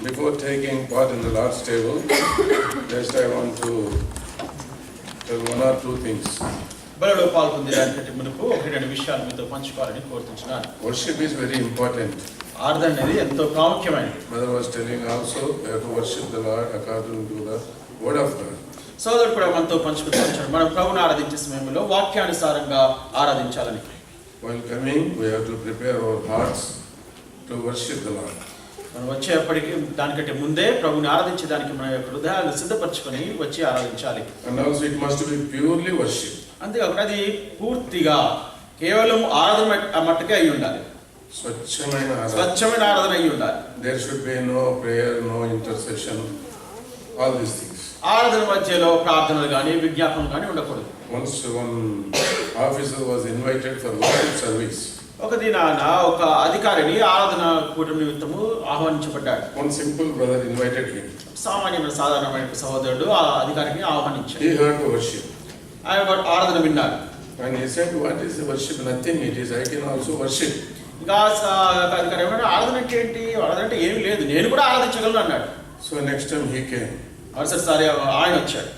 Before taking part in the Lord's table, just I want to tell one or two things. బలిలో పాల్గొనేదానికంటే మునుపు ఒకటి రెండు విషయాలు మీతో పంచుకోవాలని కోరుతున్నాను. Worship is very important. ఆరాధన అనేది ఎంతో ప్రాముఖ్యమైనది. Mother was telling also we have to worship the Lord according to the word of God. సోదరుడు కూడా మనతో పంచుకుంటున్నాడు. మనం ప్రభువుని ఆరాధించే సమయంలో వాక్యానుసారంగా ఆరాధించాలని. While coming, we have to prepare our hearts to worship the Lord. మనం వచ్చేప్పటికి దానికంటే ముందే ప్రభువుని ఆరాధించడానికి మన యొక్క హృదయాలను సిద్ధపరచుకొని వచ్చి ఆరాధించాలి. And also it must be purely worship. అంతేకాకుండా అది పూర్తిగా కేవలం ఆరాధన మట్టుకే అయి ఉండాలి. స్వచ్ఛమైన ఆరాధన అయి ఉండాలి. There should be no prayer, no intercession, all these things. ఆరాధన మధ్యలో ప్రార్థనలు కానీ విజ్ఞాపనలు కానీ ఉండకూడదు. Once one officer was invited for worship service. ఒక దినాన ఒక అధికారిని ఆరాధన కూటమి నిమిత్తము ఆహ్వానించబడ్డాడు. One simple brother invited him. సామాన్యమైన సాధారణమైన సహోదరుడు ఆ అధికారిని ఆహ్వానించాడు. He heard the worship. ఆయన ఆరాధన విన్నాడు. And he said, what is the worship? Nothing it is. I can also worship. ఇంకా అధికారి ఏమన్నా ఆరాధన అంటే ఏంటి? ఆరాధన అంటే ఏమీ లేదు, నేను కూడా ఆరాధించగలను అన్నాడు. So next time he came. మరుసటిసారి ఆయన వచ్చాడు.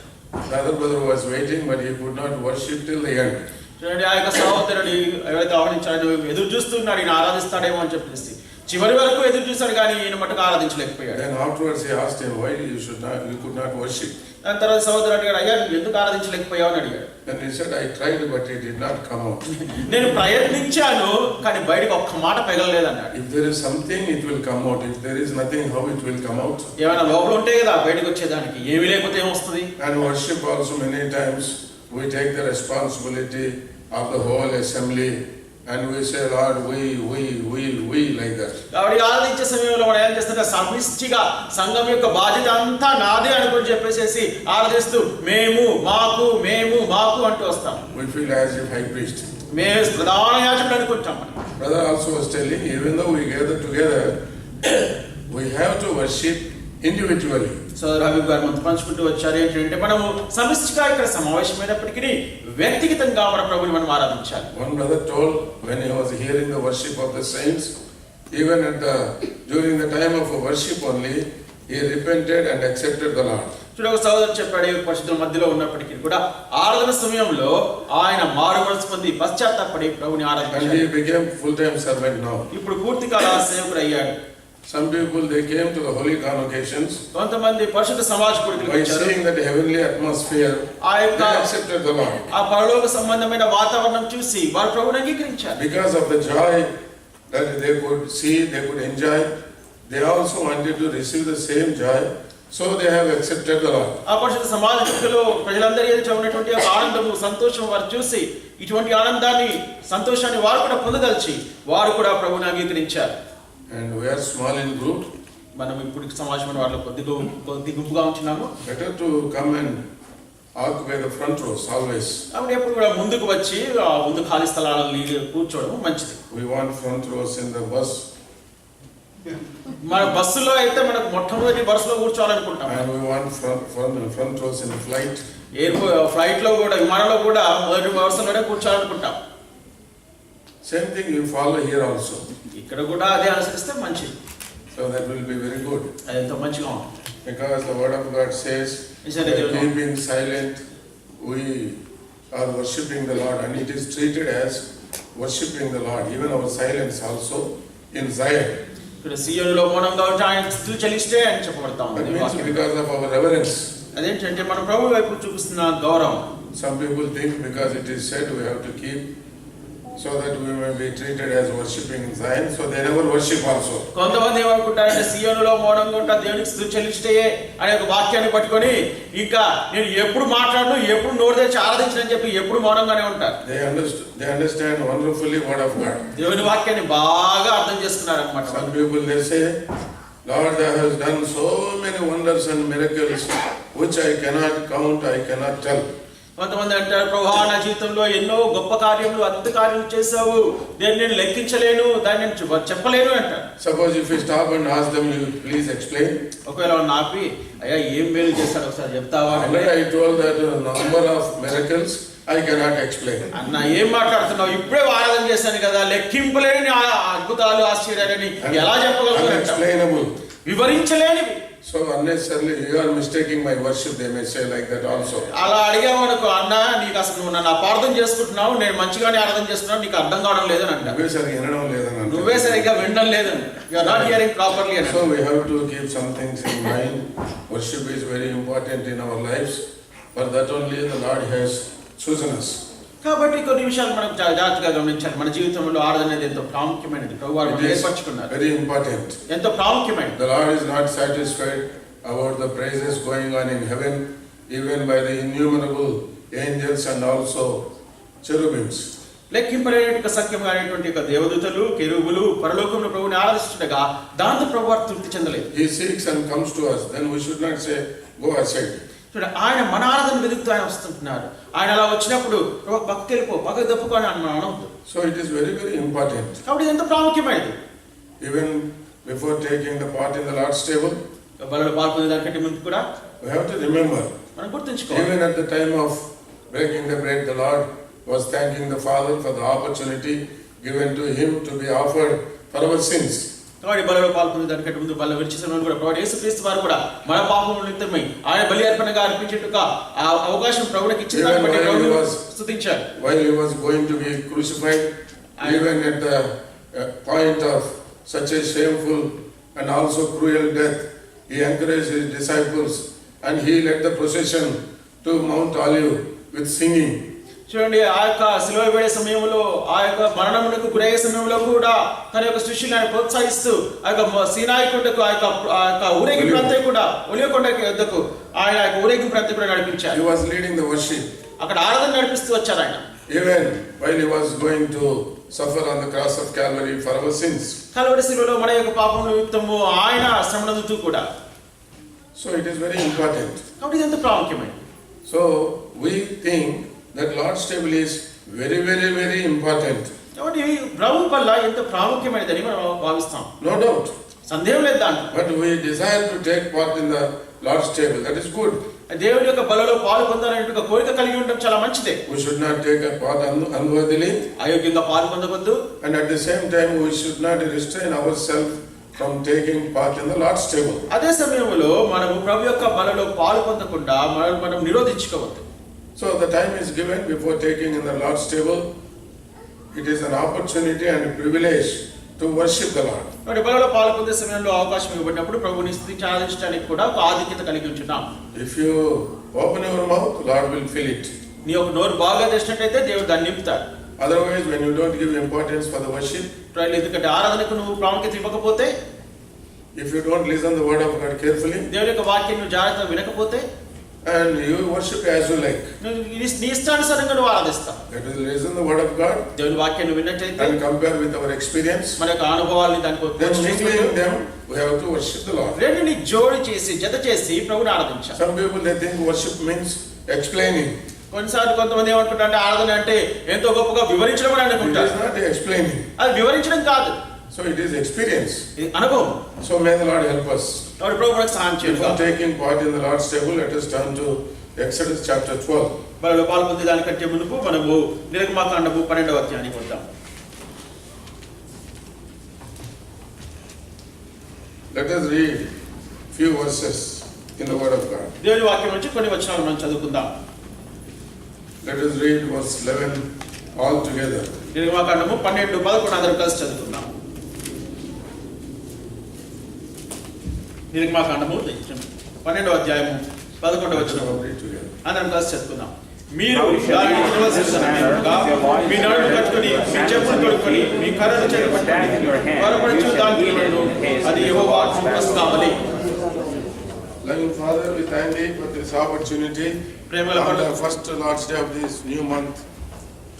The other brother was waiting, but he could not worship till the end. చూడండి, ఆ యొక్క సహోదరుని ఎవరైతే ఆహ్వానించాడో ఎదురు చూస్తున్నాడు, ఈయన ఆరాధిస్తాడేమో అని చెప్పేసి చివరి వరకు ఎదురు చూశాడు, కానీ ఈయన మట్టుకు ఆరాధించలేకపోయాడు. Then afterwards he asked him, why you could not worship? దాని తర్వాత సహోదరుడు అడిగాడు, అయ్యా ఎందుకు ఆరాధించలేకపోయావు అని అడిగాడు. Then he said, I tried but it did not come out. నేను ప్రయత్నించాను కానీ బయటకు ఒక్క మాట పెగలలేదు అన్నాడు. If there is something it will come out. If there is nothing, how it will come out? ఏమైనా లోపల ఉంటే కదా బయటకు వచ్చేదానికి, ఏమీ లేకపోతే ఏమొస్తుంది? And worship also many times we take the responsibility of the whole assembly and we say, Lord, we like that. కాబట్టి ఆరాధించే సమయంలో మనం ఏం చేస్తుంటే సమిష్టిగా సంఘం యొక్క బాధ్యత అంతా నాదే అనుకుని చెప్పేసి ఆరాధిస్తూ మేము మాకు అంటూ వస్తాం. We feel as if high priest. మేము ప్రధాన యాజకుడు అనుకుంటాం. Brother also was telling, even though we gather together, we have to worship individually. సోదరు హబీబ్ గారు మనతో పంచుకుంటూ వచ్చారు ఏంటంటే మనము సమిష్టిగా ఇక్కడ సమావేశమైనప్పటికీ వ్యక్తిగతంగా మన ప్రభుని మనం ఆరాధించాలి. One brother told when he was hearing the worship of the saints, even during the time of worship only, he repented and accepted the Lord. చూడ ఒక సోదరుడు చెప్పాడు, పరిశుద్ధుల మధ్యలో ఉన్నప్పటికీ కూడా ఆరాధన సమయంలో ఆయన మారుమనసు పొంది పశ్చాత్తాపడి ప్రభుని ఆరాధించాడు. And he became full-time servant now. ఇప్పుడు పూర్తికాల సేవకుడు అయ్యాడు. Some people they came to the holy convocations. కొంతమంది పరిశుద్ధ సమాజ కూడికలకు వచ్చారు. By seeing that heavenly atmosphere, they accepted the Lord. ఆ పరలోక సంబంధమైన వాతావరణం చూసి వారు ప్రభువుని అంగీకరించారు. Because of the joy that they could see, they could enjoy, they also wanted to receive the same joy, so they have accepted the Lord. ఆ పరిశుద్ధ సమాజ కూడికలో ప్రజలందరూ ఎదుట ఉన్నటువంటి ఆనందము సంతోషం వారు చూసి ఇటువంటి ఆనందాన్ని సంతోషాన్ని వారు కూడా పొందదలిచి వారు కూడా ప్రభువుని అంగీకరించారు. And we are small in group. మనం ఇప్పుడు సమాజంలో వాళ్ళ కొద్ది గుంపుగా ఉంటున్నాము. Better to come and occupy the front rows always. అప్పుడు ఎప్పుడు కూడా ముందుకు వచ్చి ముందు ఖాళీ స్థలాలలో కూర్చోవడం మంచిది. We want front rows in the bus. మన బస్సులో అయితే మనకు మొట్టమొదటి బస్సులో కూర్చోవాలనుకుంటాం. And we want front rows in the flight. Flight లో కూడా విమానంలో కూడా మొదటి బస్సులోనే కూర్చోవాలనుకుంటాం. Same thing you follow here also. ఇక్కడ కూడా అదే అనుసరిస్తే మంచిది. So that will be very good. అది ఎంతో మంచిగా ఉంటుంది. Because the word of God says, keeping silent, we are worshipping the Lord, and it is treated as worshipping the Lord. Even our silence also in Zion. ఇక్కడ సియోనులో మౌనంగా ఉంటే ఆయన స్తుతి చెల్లిస్తే అని చెప్పబడతాం. That means because of our reverence. అదేంటంటే మన ప్రభువు వైపు చూపిస్తున్న గౌరవం. Some people think because it is said we have to keep, so that we may be treated as worshipping in Zion, so they never worship also. కొంతమంది ఏమనుకుంటారంటే సియోనులో మౌనంగా ఉంటా దేవునికి స్తుతి చెల్లిస్తే అనే ఒక వాక్యాన్ని పట్టుకొని ఇంకా నేను ఎప్పుడు మాట్లాడను, ఎప్పుడు నోరు తెరిచి ఆరాధించనని చెప్పి ఎప్పుడు మౌనంగానే ఉంటారు. They understand wonderfully word of God. దేవుని వాక్యాన్ని బాగా అర్థం చేసుకున్నారు అన్నమాట. Some people they say, Lord, thou hast done so many wonders and miracles which I cannot count, I cannot tell. కొంతమంది అంటారు, ప్రభువా నా జీవితంలో ఎన్నో గొప్ప కార్యములు అద్భుత కార్యములు చేశావు, దాన్ని నేను లెక్కించలేను, దాన్ని నేను చెప్పలేను అంటారు. Suppose if you stop and ask them, you please explain. ఒకవేళ నాపి అయ్యా ఏం మేలు చేస్తాడు ఒకసారి చెప్తావా? I told that number of miracles I cannot explain. అన్న ఏం మాట్లాడుతున్నావు? ఇప్పుడే ఆరాధన చేశాను కదా, లెక్కింపలేని అద్భుతాలు ఆశ్చర్యాలని ఎలా చెప్పగలను? Unexplainable. వివరించలేనివి. So unnecessarily you are mistaking my worship, they may say like that also. అలా అడిగామనుకో, అన్న నీకు అసలు నువ్వు నన్ను అపార్థం చేసుకుంటున్నావు, నేను మంచిగానే ఆరాధన చేస్తున్నావు, నీకు అర్థం కావడం లేదని అంట. నువ్వే సరిగ్గా వినడం లేదని. You are not hearing properly. So we have to keep some things in mind. Worship is very important in our lives. For that only the Lord has chosen us. కాబట్టి కొన్ని విషయాలు మనం జాగ్రత్తగా గమనించాలి. మన జీవితంలో ఆరాధన అనేది ఎంతో ప్రాముఖ్యమైనది. ప్రభువు ఏర్పరచుకున్నారు. Very important. ఎంతో ప్రాముఖ్యమైనది. The Lord is not satisfied about the praises going on in heaven, even by the innumerable angels and also cherubims. లెక్కింపలేనటువంటి సత్యంగా అనేటువంటి దేవదూతలు, కెరూబులు పరలోకంలో ప్రభువుని ఆరాధిస్తుండగా దాంతో ప్రభువు తృప్తి చెందలేదు. He seeks and comes to us. Then we should not say, go aside. ఆయన మన ఆరాధన వెతుకుతూ ఆయన వస్తుంటున్నారు. ఆయన అలా వచ్చినప్పుడు పక్కకి వెళ్ళిపో, పక్కకి తప్పుకో అని అనవద్దు. So it is very, very important. కాబట్టి ఎంత ప్రాముఖ్యమైనది. Even before taking the part in the Lord's table, బలలో పాల్గొనే దానికంటే ముందు కూడా we have to remember. మనం గుర్తుంచుకోవాలి. Even at the time of breaking the bread, the Lord was thanking the Father for the opportunity given to him to be offered for our sins. కాబట్టి బలలో పాల్గొనే దానికంటే ముందు బల విడిచేసిన కూడా ప్రభువు యేసుక్రీస్తు వారు కూడా మన పాపముల నిమిత్తమై ఆయన బలి అర్పణగా అర్పించేట్టుగా ఆ అవకాశం ప్రభువుకి ఇచ్చిన దాన్ని బట్టి ప్రభువును స్తుతించారు. While he was going to be crucified, even at the point of such a shameful and also cruel death, he encouraged his disciples and he led the procession to Mount Olive with singing. చూడండి, ఆ యొక్క సిలువ వేడే సమయంలో, ఆ యొక్క మరణమునకు గురయ్యే సమయంలో కూడా తన యొక్క శిష్యులను ఆయన ప్రోత్సహిస్తూ ఆ యొక్క సీనాయి కొండకు ఆ యొక్క ఊరేగింపు అంతా కూడా ఒలివ కొండకి వద్దకు ఆయన యొక్క ఊరేగింపు అంతా కూడా నడిపించారు. He was leading the worship. అక్కడ ఆరాధన నడిపిస్తూ వచ్చారు ఆయన. Even while he was going to suffer on the cross of Calvary for our sins. Calvary శిలువలో మన యొక్క పాపముల నిమిత్తము ఆయన శ్రమనందుతూ కూడా. So it is very important. కాబట్టి ఇది ఎంత ప్రాముఖ్యమైనది. So we think that Lord's table is very, very, very important. కాబట్టి ప్రభువు వల్ల ఎంత ప్రాముఖ్యమైనదని మనం భావిస్తాం. No doubt. సందేహం లేదు దాంట్లో. But we desire to take part in the Lord's table. That is good. దేవుని యొక్క బలలో పాలు పొందాలనే కోరిక కలిగి ఉండడం చాలా మంచిదే. We should not take a part unworthily. అయోగ్యంగా పాలు పొందవద్దు. And at the same time we should not restrain ourselves from taking part in the Lord's table. అదే సమయంలో మనము ప్రభు యొక్క బలలో పాలు పొందకుండా మనం నిరోధించుకోవద్దు. So the time is given before taking in the Lord's table. It is an opportunity and a privilege to worship the Lord. మరి బలలో పాలు పొందే సమయంలో అవకాశం ఇవ్వబడినప్పుడు ప్రభువుని స్తుతించి ఆరాధించడానికి కూడా ఒక ఆధిక్యత కలిగి ఉంటున్నాం. If you open your mouth, Lord will fill it. నీ యొక్క నోరు బాగా తెచ్చినట్లయితే దేవుడు దాన్ని నింపుతాడు. Otherwise, when you don't give importance for the worship, ఎందుకంటే ఆరాధనకు నువ్వు ప్రాముఖ్యత ఇవ్వకపోతే, if you don't listen the word of God carefully, దేవుని యొక్క వాక్యం నువ్వు జాగ్రత్తగా వినకపోతే, and you worship as you like, నీ ఇష్టానుసారంగా నువ్వు ఆరాధిస్తావు. that is, listen the word of God దేవుని వాక్యాన్ని విన్నట్లయితే and compare with our experience, మన యొక్క అనుభవాల్ని దానికి then mingling them we have to worship the Lord. రెండిని జోడి చేసి జత చేసి ప్రభువుని ఆరాధించాలి. Some people they think worship means explaining. కొన్నిసార్లు కొంతమంది ఏమనుకుంటారంటే ఆరాధన అంటే ఎంతో గొప్పగా వివరించడం అని అనుకుంటారు. It is not explaining. అది వివరించడం కాదు. So it is experience. అనుభవం. So may the Lord help us. కాబట్టి ప్రభువు మనకు సహాయం చేయండి. Before taking part in the Lord's table, let us turn to Exodus chapter 12. బలలో పాల్పొందే దానికంటే మునుపు మనము నిర్గమాకాండము 12వ అధ్యాయానికి వద్దాం. Let us read few verses in the word of God. దేవుని వాక్యం నుంచి కొన్ని వచనాలు మనం చదువుకుందాం. Let us read verse 11 all together. నిర్గమాకాండము 12, 11 అందరం కలిసి చదువుకుందాం. నిర్గమాకాండము 12వ అధ్యాయము 11వ వచనం అందరం కలిసి చదువుకుందాం. మీరు దానిని నివసించగా మీ నడుము కట్టుకొని మీ చెప్పులు తొడుక్కొని మీ కర్రను చేతపట్టుకొని త్వరపడుచు దానిలో అది యెహోవా ప్రస్తావలి. Loving Father, we thank thee for this opportunity on the first Lord's Day of this new month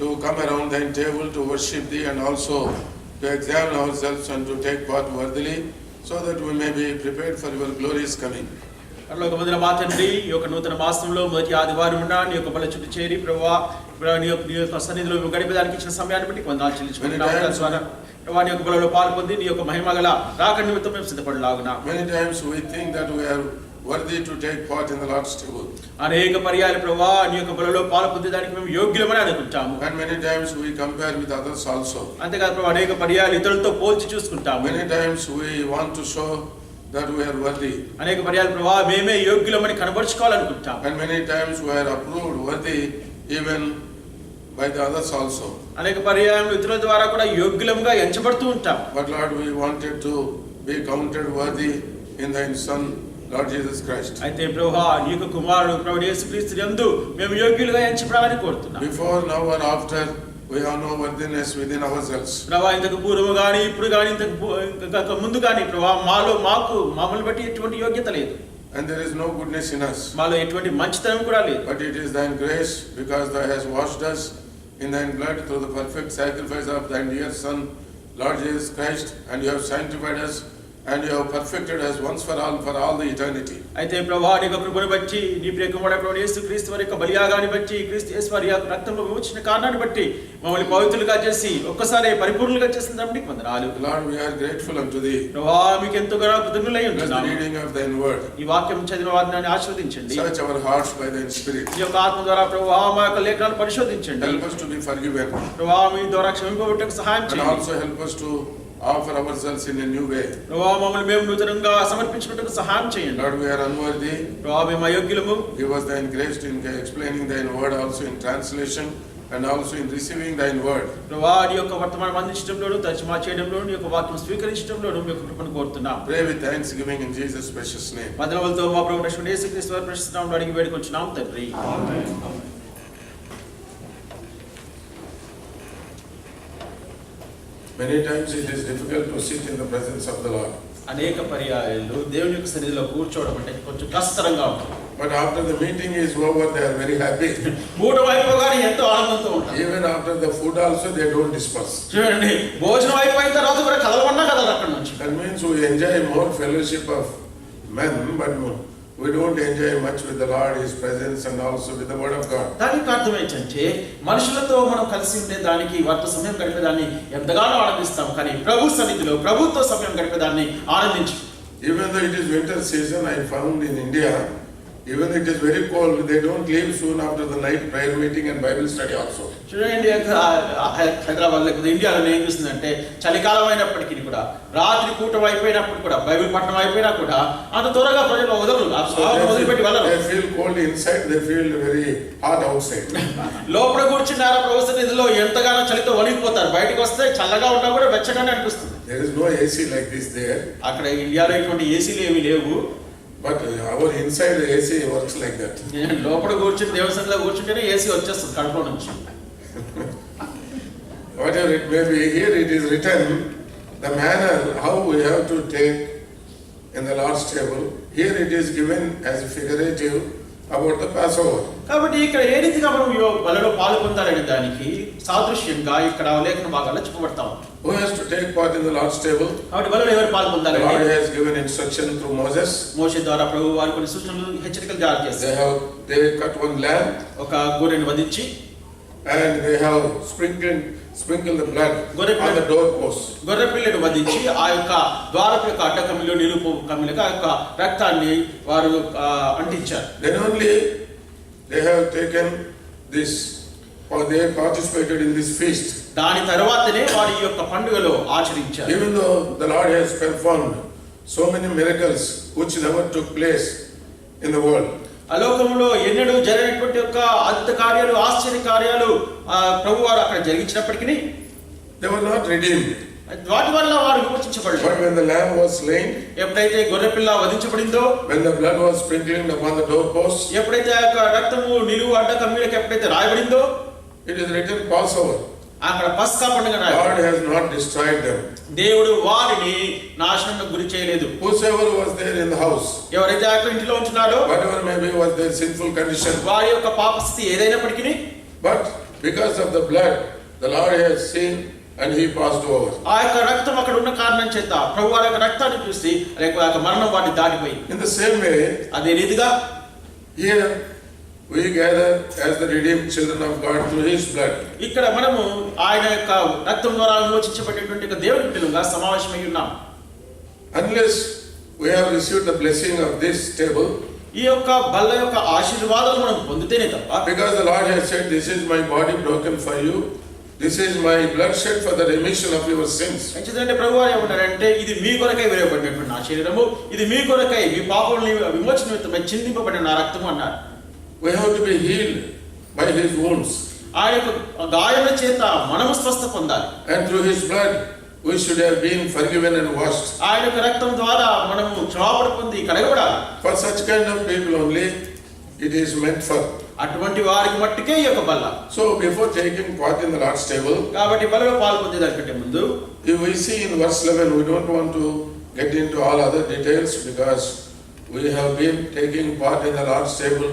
to come around thy table to worship thee and also to examine ourselves and to take part worthily so that we may be prepared for your glorious coming. పరలోక మందిర మా తండ్రి, ఈ యొక్క నూతన మాసంలో మొదటి ఆదివారం నీ యొక్క బల చుట్టూ చేరి ప్రభువా నీ యొక్క సన్నిధిలో గడిపేదానికి ఇచ్చిన సమయాన్ని బట్టి కొందాలు చెల్లించుకుంటున్నాం. వారి యొక్క బలలో పాల్పొంది నీ యొక్క మహిమ గల రాకడ నిమిత్తం మేము సిద్ధపడలాగునా. Many times we think that we are worthy to take part in the Lord's table. అనేక పర్యాయాలు ప్రభువా నీ యొక్క బలలో పాలు పొందడానికి మేము యోగ్యులమని అనుకుంటాము. And many times we compare with others also. అంతేకాదు ప్రభు అనేక పర్యాయాలు ఇతరులతో పోల్చి చూసుకుంటాము. Many times we want to show that we are worthy. అనేక పర్యాయాలు ప్రభువా మేమే యోగ్యులమని కనబరుచుకోవాలనుకుంటాం. And many times we are approved worthy even by the others also. అనేక పర్యాయాలు ఇతరుల ద్వారా కూడా యోగ్యులంగా ఎంచబడుతూ ఉంటాం. But Lord, we wanted to be counted worthy in thy Son, Lord Jesus Christ. అయితే ప్రభువా నీ యొక్క కుమారుడు ప్రభు యేసుక్రీస్తు యందు మేము యోగ్యులుగా ఎంచబడాలని కోరుతున్నాం. Before, now or after, we have no worthiness within ourselves. ప్రభువా ఇంతకు పూర్వము గాని ఇప్పుడు గాని ఇంతకు ముందు గాని ప్రభువా మామూలు బట్టి ఎటువంటి యోగ్యత లేదు. And there is no goodness in us. మాలో ఎటువంటి మంచితనం కూడా లేదు. But it is thine grace, because thou hast washed us in thine blood through the perfect sacrifice of thine dear Son, Lord Jesus Christ, and you have sanctified us, and you have perfected us once for all the eternity. అయితే ప్రభువా నీ యొక్క కృపను బట్టి నీ ప్రియ కుమారుడు ప్రభు యేసుక్రీస్తు వారి యొక్క బలియాగాన్ని బట్టి క్రీస్తు యేసు వారి యొక్క రక్తంలో విమోచన కారణాన్ని బట్టి మమ్మల్ని పవిత్రులుగా చేసి ఒక్కసారి పరిపూర్ణులుగా చేసిన దానికి వందనాలు. Lord, we are grateful unto thee. ప్రభువా మీకు ఎంతగానో కృతజ్ఞులై Bless the ఉంటున్నాము. reading of thine word. ఈ వాక్యం చదివిన వారిని ఆశీర్వదించండి. Search our hearts by thine Spirit. ఈ యొక్క ఆత్మ ద్వారా ప్రభువా మా యొక్క లేఖనాలను పరిశోధించండి. Help us to be forgiven. ప్రభువా మీ ద్వారా క్షమింపబట్టుటకు సహాయం And చేయండి. also help us to offer ourselves in a new way. ప్రభువా మమ్మల్ని మేము నూతనంగా సమర్పించుటకు సహాయం చేయండి. Lord, we are unworthy. ప్రభువా మేము అయోగ్యులము. Give us thine grace in explaining thine word also in translation and also in receiving thine word. ప్రభువా నీ యొక్క వర్తమానం అందించడంలోను తర్జుమా చేయడంలోను నీ యొక్క వాక్యం స్వీకరించడంలోను మీ యొక్క కృపను కోరుతున్నాం. Pray with thanksgiving in Jesus' precious name. వందనములతో మా ప్రభువు యేసుక్రీస్తు వారి పరిశుద్ధ నామములో అడిగి వేడుకొంచున్నాం తండ్రి. ఆమేన్. Many times it is difficult to sit in the presence of the Lord. అనేక పర్యాయాలు దేవుని యొక్క సన్నిధిలో కూర్చోవడం అంటే కొంచెం కష్టంగా ఉంటుంది. But after the meeting is over, they are very happy. కూటమి అయిపోగానే ఎంతో ఆనందంతో ఉంటారు. Even after the food also, they don't disperse. చూడండి భోజనం అయిపోయిన తర్వాత కూడా కదలమన్నా కదలరు అక్కడ నుంచి. That means we enjoy more fellowship of men, but we don't enjoy much with the Lord, His presence, and also with the Word of God. దానికి అర్థం ఏంటంటే మనుషులతో మనం కలిసి ఉండే దానికి వారితో సమయం గడిపేదాన్ని ఎంతగానో ఆనందిస్తాం, కానీ ప్రభు సన్నిధిలో ప్రభుత్వ సమయం గడిపేదాన్ని ఆనందించు. Even though it is winter season, I found in India, even though it is very cold, they don't leave soon after the night prayer meeting and Bible study also. చూడండి హైదరాబాద్ లేకపోతే ఇండియాలో ఏం చూస్తుందంటే చలికాలం అయినప్పటికీ కూడా రాత్రి కూటం అయిపోయినప్పుడు కూడా బైబిల్ పట్టణం అయిపోయినా కూడా అంత త్వరగా ప్రజలు వదిలిపెట్టి వెళ్ళరు. They feel cold inside, they feel very hot outside. లోపల కూర్చున్నారా ప్రభు సన్నిధిలో ఎంతగానో చలితో వణికిపోతారు, బయటకు వస్తే చల్లగా ఉన్నా కూడా వెచ్చగానే అనిపిస్తుంది. There is no AC like this there. అక్కడ ఇండియాలో ఇటువంటి ఏసీలు ఏమి లేవు. But our inside AC works like that. లోపల కూర్చుని దేవస్థానంలో కూర్చుంటేనే ఏసీ వచ్చేస్తుంది కడుపులో నుంచి. Whatever it may be, here it is written the manner how we have to take in the Lord's table. Here it is given as a figurative about the Passover. కాబట్టి ఇక్కడ ఏ రీతిగా మనం బలిలో పాల్గొంటారనే దానికి సాదృశ్యంగా ఇక్కడ లేఖన భాగాల్లో చెప్పబడతాం. Who has to take part in the Lord's table? కాబట్టి బలిలో ఎవరు పాల్గొంటారు? The Lord has given instruction through Moses. మోషే ద్వారా ప్రభు వారు కొన్ని సూచనలు హెచ్చరికలు జారీ చేశారు. They cut one lamb. ఒక గొర్రెను వధించి and they have sprinkled the blood on the doorpost. గొర్రె పిల్లను వధించి ఆ యొక్క ద్వారపు యొక్క అడ్డకమ్మిలో నిలుపు కమ్మిలకు ఆ యొక్క రక్తాన్ని వారు అంటించారు. Then only they have taken this, or they have participated in this feast. దాని తర్వాతనే వారి యొక్క పండుగలో ఆచరించారు. Even though the Lord has performed so many miracles which never took place in the world. అలోకంలో ఎన్నడూ జరిగినటువంటి యొక్క అద్భుత కార్యాలు ఆశ్చర్య కార్యాలు ప్రభు వారు అక్కడ జరిగించినప్పటికీ they were not redeemed. వాటి వల్ల వారు విమోచించబడలేదు. But when the lamb was slain, ఎప్పుడైతే గొర్రెపిల్ల వధించబడిందో, when the blood was sprinkled upon the doorposts, ఎప్పుడైతే ఆ యొక్క రక్తము నిలువు అడ్డ కమ్మిలకు ఎప్పుడైతే రాయబడిందో, it is written Passover. అక్కడ పస్కా పండుగ God has not destroyed them. దేవుడు వారిని నాశనానికి గురి చేయలేదు. Whosoever was there in the house, ఎవరైతే ఆ ఇంటిలో ఉంటున్నారో, whatever may be was their sinful condition, వారి యొక్క పాప స్థితి ఏదైనప్పటికీ, but because of the blood the Lord has seen and he passed over. ఆ యొక్క రక్తం అక్కడ ఉన్న కారణం చేత ప్రభు వారి యొక్క రక్తాన్ని చూసి ఆ యొక్క మరణం వారిని దాటిపోయింది. In the same way, అదే రీతిగా here we gather as the redeemed children of God through his blood. ఇక్కడ మనము ఆయన యొక్క రక్తం ద్వారా విమోచించబడినటువంటి దేవుని బిడ్డలుగా సమావేశమై ఉన్నాం. Unless we have received the blessing of this table. ఈ యొక్క బల్ల యొక్క ఆశీర్వాదాలు మనం పొందితేనే తప్ప, Because the Lord has said, this is my body broken for you, this is my blood shed for the remission of your sins. ఎందుకంటే ప్రభువారు ఏమన్నారంటే, ఇది మీ కొరకై వేయబడినటువంటి నా శరీరము, ఇది మీ కొరకై మీ పాపములను విమోచన నిమిత్తమై చిందింపబడిన నా రక్తము అన్నారు. We have to be healed by his wounds. ఆయన యొక్క గాయముల చేత మనము స్వస్థ పొందాలి. And through his blood we should have been forgiven and washed. ఆయన యొక్క రక్తం ద్వారా మనము క్షమాపణ పొంది కడగబడాలి. For such kind of people only it is meant for. అటువంటి వారికి మట్టుకే ఈ యొక్క బల్ల. So before taking part in the Lord's table, కాబట్టి బలలో పాల్పొందేదానికంటే ముందు if we see in verse 11, we don't want to get into all other details because we have been taking part in the Lord's table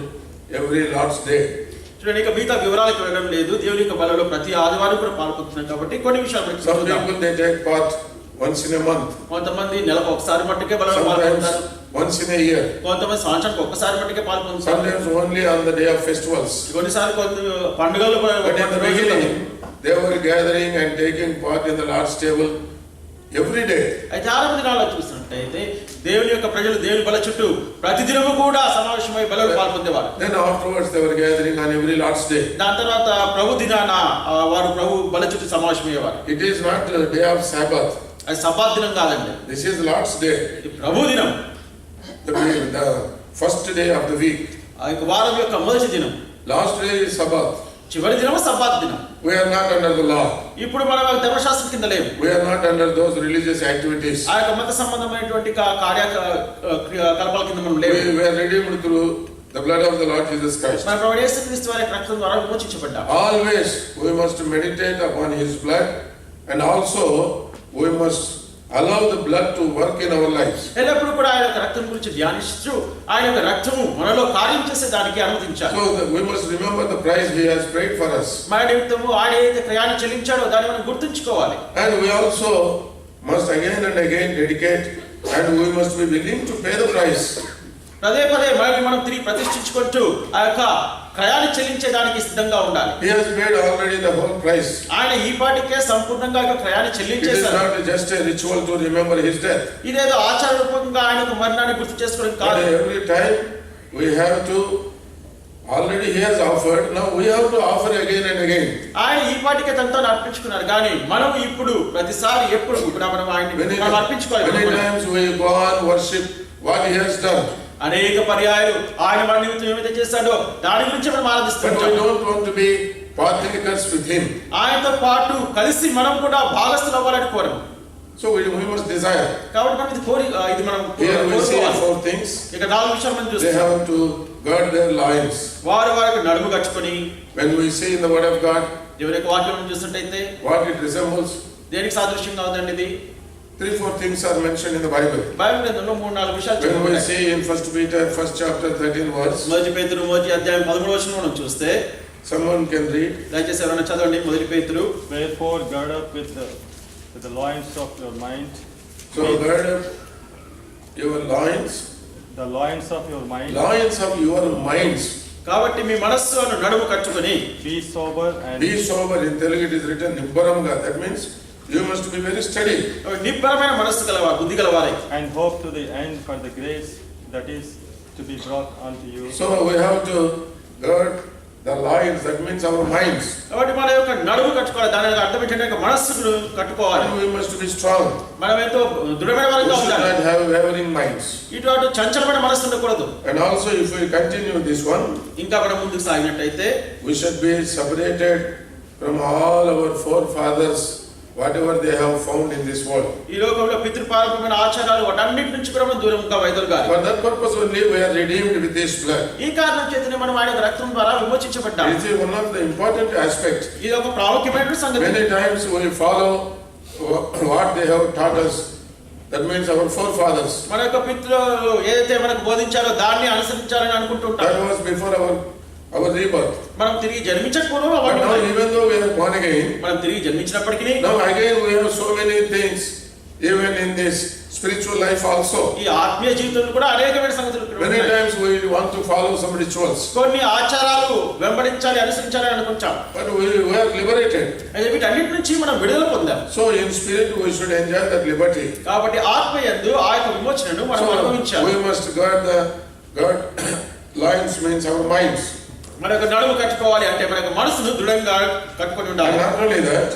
every Lord's day. చూడండి, ఇక మిగతా వివరాలకు వెళ్ళడం లేదు. దేవుని యొక్క బలలో ప్రతి ఆదివారం కూడా పాల్పొందుతున్నాం కాబట్టి కొన్ని విషయాలు మనకి Some చూద్దాం. people they take part once in a month, కొంతమంది నెలకు ఒకసారి మట్టుకే బలలో sometimes పాల్పొందుతారు. once in a year, కొంతమంది సంవత్సరానికి ఒక్కసారి మట్టుకే పాల్పొందుతారు. sometimes only on the day of festivals. కొన్నిసార్లు కొంత పండుగలు But in the beginning, they were gathering and taking part in the Lord's table every day. అయితే ఆరంభ దినాల్లో చూసినట్టయితే దేవుని యొక్క ప్రజలు దేవుని బల చుట్టూ ప్రతిదినము కూడా సమావేశమై బలలో పాల్పొందేవారు. Then afterwards they were gathering on every Lord's day. దాని తర్వాత ప్రభు దినాన వారు ప్రభు బల చుట్టూ సమావేశమయ్యేవారు. It is not the day of Sabbath. అది సబ్బాత్ దినం కాదండి, This is Lord's day, ఇది ప్రభు దినం. the first day of the week. ఆ యొక్క వారం యొక్క మొదటి దినం. Last day is Sabbath. చివరి దినం సబ్బాత్ దినం. We are not under the law. ఇప్పుడు మనం ధర్మశాస్త్రం కింద లేము. We are not under those religious activities. ఆ యొక్క మత సంబంధమైనటువంటి కార్యకలాపాల కింద మనం లేము. We are redeemed through the blood of the Lord Jesus Christ. మన ప్రభు యేసుక్రీస్తు వారి యొక్క రక్తం ద్వారా విమోచించబడ్డాం. Always we must meditate upon his blood, and also we must allow the blood to work in our lives. ఎల్లప్పుడూ కూడా ఆయన యొక్క రక్తం గురించి ధ్యానిస్తూ ఆయన యొక్క రక్తము మనలో కార్యం చేసే దానికి అనుమతించాలి. So we must remember the price he has paid for us. మన నిమిత్తము ఆయన ఏదైతే క్రయాన్ని చెల్లించాడో దాన్ని మనం గుర్తుంచుకోవాలి. And we also must again and again dedicate, and we must be willing to pay the price. పదే పదే మనం తిరిగి ప్రతిష్ఠించుకుంటూ ఆ యొక్క క్రయాన్ని చెల్లించేదానికి సిద్ధంగా ఉండాలి. He has paid already the whole price. ఆయన ఈ పాటికే సంపూర్ణంగా క్రయాన్ని It is చెల్లించేశారు. not just a ritual to remember his death. ఇదేదో ఆచార రూపంగా ఆయన యొక్క మరణాన్ని గుర్తు చేసుకోవడం But కాదు. every time we have to, already he has offered, now we have to offer again and again. ఆయన ఈ పాటికే తనతో అర్పించుకున్నారు, కానీ మనం ఇప్పుడు ప్రతిసారి ఎప్పుడు కూడా మనం ఆయన్ని అర్పించుకోవాలి. Many times we go on worship what he has done. అనేక పర్యాయాలు ఆయన మన నిమిత్తం ఏమైతే చేశాడో దాని గురించి మనం But we ఆరాధిస్తుంటాం. don't want to be partakers with him. ఆయనతో పాటు కలిసి మనం కూడా భాగస్థులు అవ్వాలని కోరము. So we must desire. కాబట్టి మనం ఇది మనం Here we see కోరుకోవాలి. 4 things. ఇక 4 విషయాలు మనం They చూస్తాం. have to guard their loins. వారికి నడుము కట్టుకొని, When we see in the word of God దేవుని యొక్క వాక్యం మనం చూసినట్టయితే what it resembles, దేనికి సాదృశ్యంగా ఉందండి ఇది? 3-4 things are mentioned in the Bible. Bible గ్రంథంలో 3-4 విషయాలు When we చెప్పబడ్డాయి. see in 1 Peter 1st chapter 13 verse, మొదటి పేతురు 1వ అధ్యాయం 13వ వచనం మనం చూస్తే, someone can read. దయచేసి ఎవరైనా చదవండి. మొదటి పేతురు. Wherefore gird up with the loins of your mind. So guard up your loins. The loins of your mind. Loins of your minds. కాబట్టి మీ మనస్సును నడుము కట్టుకొని Be sober and Be sober. In Telugu it is written Nibbaramga. That means you must be very steady. నిబ్బరమైన మనస్సు గలవారు, బుద్ధి గలవారే. and hope to the end for the grace that is to be brought unto you. So we have to guard the loins. That means our minds. కాబట్టి మన యొక్క నడుము కట్టుకోవాలి. దాని అర్థం ఏంటంటే మనస్సును కట్టుకోవాలి. And we must be strong. మనం ఎంతో దృఢమైన We వారంగా should ఉండాలి. not have wavering minds. ఇటు అటు చంచలమైన మనస్సు ఉండకూడదు. And also if we continue this one, ఇంకా మనం ముందుకు సాగినట్టయితే we should be separated from all our forefathers, whatever they have found in this world. ఈ లోకంలో పితృపారంపరమైన ఆచారాలు వాటన్నిటి నుంచి కూడా మనం దూరంగా వైదొలగాలి. For that purpose only we are redeemed with this blood. ఈ కారణం చేతనే మనం ఆయన రక్తం ద్వారా విమోచించబడ్డాం. This is one of the important aspects. ఇది ఒక ప్రాముఖ్యమైన సంగతి. Many times we follow what they have taught us. That means our forefathers. మన యొక్క పితృలు ఏదైతే మనకు బోధించారో దాన్ని అనుసరించాలని అనుకుంటుంటాం. That was before our rebirth. మనం తిరిగి జన్మించక పూర్వం But అవన్నీ now ఉన్నాయి. even though we are born again, మనం తిరిగి జన్మించినప్పటికీ now again we have so many things even in this spiritual life also. ఈ ఆత్మీయ జీవితంలో కూడా అనేకమైన సంగతులు ఇక్కడ Many ఉన్నాయి. times we want to follow some rituals, కొన్ని ఆచారాలు వెంబడించాలి, అనుసరించాలి అనుకుంటాం. but we are liberated. అయితే వీటన్నిటి నుంచి మనం విడుదల పొందాం. So in spirit we should enjoy that liberty. కాబట్టి ఆత్మయందు ఆ యొక్క విమోచనను మనం So అనుభవించాలి. we must guard loins means our minds. మన యొక్క నడుము కట్టుకోవాలి అంటే మన యొక్క మనసును దృఢంగా కట్టుకొని And ఉండాలి. not only that,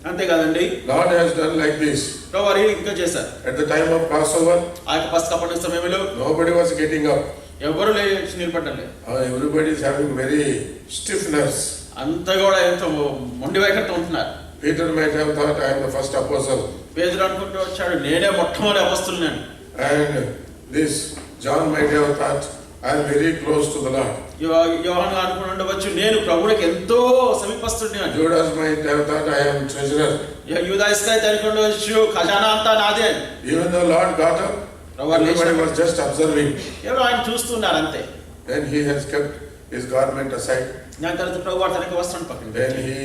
అంతేకాదండి, Lord has done like this. ప్రభువారు ఇంకా చేశారు. At the time of Passover, ఆ యొక్క పస్కా పండుగ సమయంలో nobody was getting up. ఎవరు లేచి నిలబడ్డారు. Everybody is having very stiff nerves. అంతా కూడా ఎంతో మొండి వైఖరితో ఉంటున్నారు. Peter might have thought, I am the first apostle. పేదలు అనుకుంటూ వచ్చాడు, నేనే మొట్టమొదటి అపొస్తలున్నాను. And this John might have thought, I am very close to the Lord. యోహాను అనుకుని ఉండవచ్చు, నేను ప్రభువునికి ఎంతో సమీపస్తుడిని. Judas might have thought, I am treasurer. యూదా ఇస్కరియోతు అనుకుని ఉండవచ్చు, ఖజానా అంతా నాదే. Even though Lord got up, everybody was just observing. ఎవరో ఆయన చూస్తున్నారు అంతే. Then he has kept his garment aside. దాని తర్వాత ప్రభువారు తనకి వస్త్రం పక్కన Then he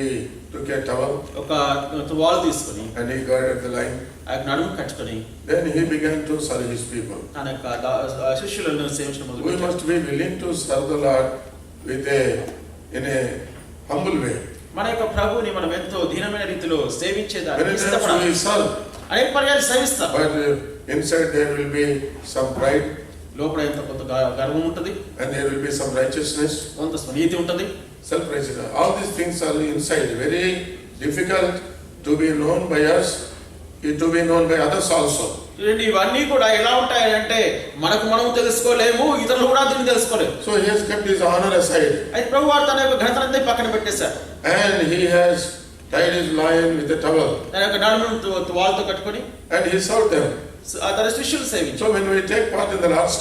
took a towel ఒక తువాలు తీసుకొని and he girded the line. ఆ నడుము కట్టుకొని Then he began to serve his people. తన యొక్క శిష్యులను సేవించడం We మొదలుపెట్టాడు. must be willing to serve the Lord in a humble way. మన యొక్క ప్రభువుని మనం ఎంతో దీనమైన రీతిలో Many సేవించేదానికి times ఇష్టపడాలి. we serve, అనేక పర్యాలు సేవిస్తాం. but inside there will be some pride లోపల ఎంత కొంత గర్వం ఉంటుంది, and there will be some righteousness, కొంత స్వనీతి ఉంటుంది. self-righteousness. All these things are inside, very difficult to be known by us, to be known by others also. చూడండి, ఇవన్నీ కూడా ఎలా ఉంటాయి అంటే మనకు మనం తెలుసుకోలేము, ఇతరులు కూడా దీన్ని తెలుసుకోలేము. So he has kept his honor aside అయితే ప్రభు వారు తన యొక్క ఘనతనంతా పక్కన పెట్టేశారు. and he has tied his lion with a towel తన యొక్క నడుమును తువాలుతో కట్టుకొని and he served them. తన శిష్యులు సేవించారు. So when we take part in the Lord's